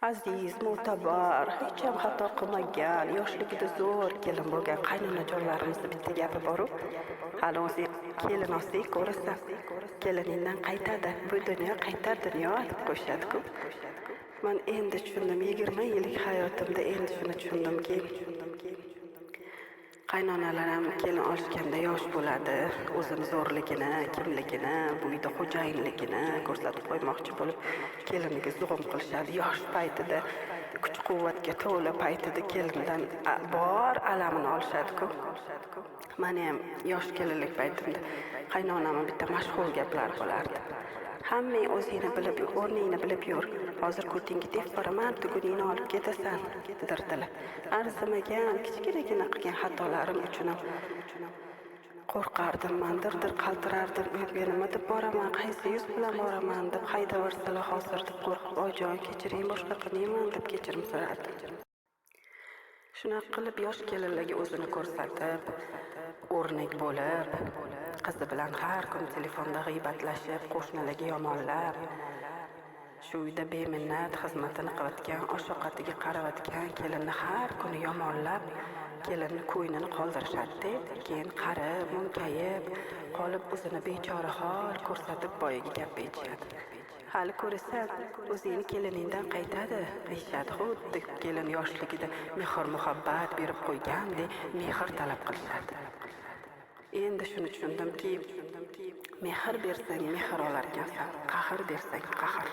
aziz, mo'tabar, hech ham xato qilmagan, yoshligida zo'r kelin bo'lgan qaynonajonlarimizni bitta gapi boru. Hali o'zi kelin olsak ko'rasan, keliningdan qaytadi, bu dunyo qaytar dunyo deb qo'yishadi-ku. Men endi tushundim, 20 yillik hayotimda endi shuni tushundimki, qaynonalar ham kelin olishganda yosh bo'ladi, o'zini zo'rligini, kimligini, bu uyda xo'jayinligini ko'rsatib qo'ymoqchi bo'lib, keliniga zug'um qilishadi. Yosh paytida, kuch-quvvatga to'la paytida kelindan bor alamini olishadi-ku. Meni ham yosh kelinlik paytimda qaynonamning bitta mashhur gaplari bo'lardi. Hammang o'zingni bilib, o'rningni bilib yur. Hozir ko'tingga deb boraman, tuguningni olib ketasan, dirdilar. Arzimagan, kichkinagina qilgan xatolarim uchun ham qo'rqardim, men dir qaltirardim. Uyga nima deb boraman, qaysi yuz bilan boraman deb haydaversalar hozir deb qo'rqib, "Oyijon, kechiring, boshqa qilmayman" deb kechirim so'radim. Shunaqa qilib yosh kelinlarga o'zini ko'rsatib, o'rnak bo'lib, qizi bilan har kun telefonda g'iybatlashib, qo'shnilarga yomonlab, shu uyda beminnat xizmatini qilayotgan, osh-ovqatiga qaratgan kelinni har kuni yomonlab, kelinni ko'ynini qoldirishadi. Keyin qarib, munkayib, qolib o'zini bechorahol ko'rsatib boyaga gap aytishadi. Hali ko'rasan, o'zingni keliningdan qaytadi, deyishadi. Xuddi kelin yoshligida mehr-muhabbat berib qo'ygandek, mehr talab qilishadi. Endi shuni tushundimki, mehr bersang mehr olar ekansan, qahr bersang qahr.